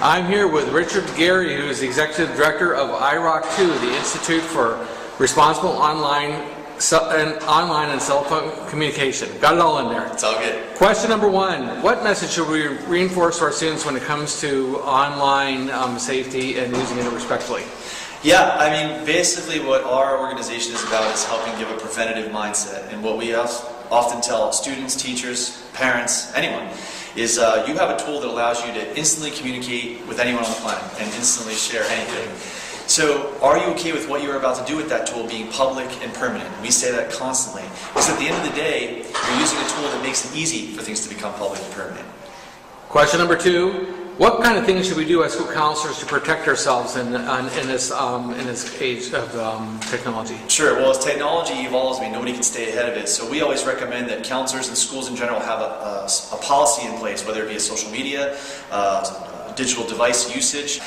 I'm here with Richard Guerry, who is the Executive Director of IROC2, the Institute for Responsible Online and Cell Phone Communication. Got it all in there. It's all good. Question number one, what message should we reinforce to our students when it comes to online safety and using it respectfully? Yeah, I mean, basically what our organization is about is helping give a preventative mindset. And what we often tell students, teachers, parents, anyone, is you have a tool that allows you to instantly communicate with anyone on the planet and instantly share anything. So are you okay with what you're about to do with that tool being public and permanent? We say that constantly. Because at the end of the day, you're using a tool that makes it easy for things to become public and permanent. Question number two, what kind of things should we do as school counselors to protect ourselves in this age of technology? Sure. Well, as technology evolves, nobody can stay ahead of it. So we always recommend that counselors and schools in general have a policy in place, whether it be a social media, digital device usage.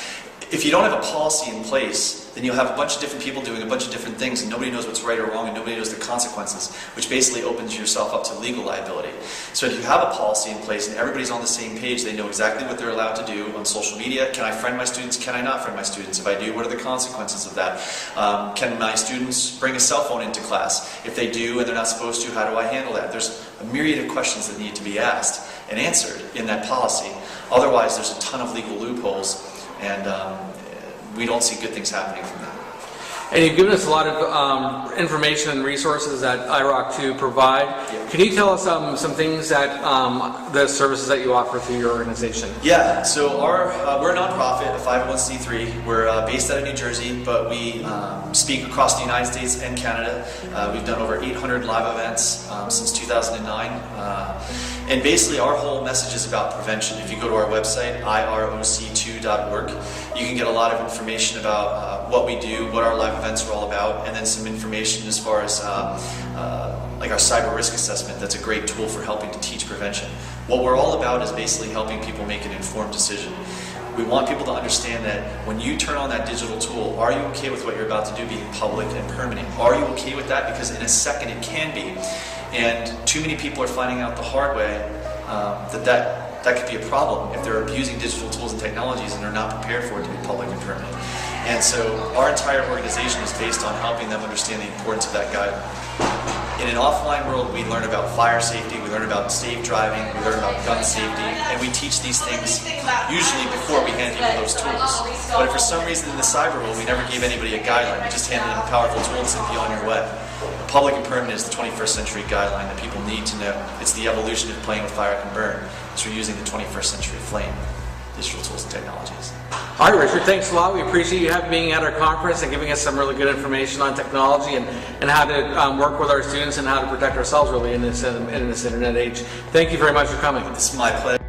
If you don't have a policy in place, then you'll have a bunch of different people doing a bunch of different things, and nobody knows what's right or wrong, and nobody knows the consequences, which basically opens yourself up to legal liability. So if you have a policy in place and everybody's on the same page, they know exactly what they're allowed to do on social media. Can I friend my students? Can I not friend my students? If I do, what are the consequences of that? Can my students bring a cell phone into class? If they do and they're not supposed to, how do I handle that? There's a myriad of questions that need to be asked and answered in that policy. Otherwise, there's a ton of legal loopholes, and we don't see good things happening from that. And you've given us a lot of information and resources that IROC2 provide. Yeah. Can you tell us some things that the services that you offer through your organization? Yeah, so we're a nonprofit, a 501c3. We're based out of New Jersey, but we speak across the United States and Canada. We've done over 800 live events since 2009. And basically our whole message is about prevention. If you go to our website, iroc2.org, you can get a lot of information about what we do, what our live events are all about, and then some information as far as like our cyber risk assessment. That's a great tool for helping to teach prevention. What we're all about is basically helping people make an informed decision. We want people to understand that when you turn on that digital tool, are you okay with what you're about to do being public and permanent? Are you okay with that? Because in a second it can be. And too many people are finding out the hard way that could be a problem if they're abusing digital tools and technologies and they're not prepared for it to be public and permanent. And so our entire organization is based on helping them understand the importance of that guideline. In an offline world, we learn about fire safety, we learn about safe driving, we learn about gun safety, and we teach these things usually before we hand people those tools. But if for some reason in the cyber world we never gave anybody a guideline, we just handed them a powerful tool and said, be on your way. Public and permanent is the 21st century guideline that people need to know. It's the evolution of playing with fire can burn. So we're using the 21st century flame, digital tools and technologies. All right, Richard, thanks a lot. We appreciate you being at our conference and giving us some really good information on technology and how to work with our students and how to protect ourselves really in this internet age. Thank you very much for coming. It's my pleasure.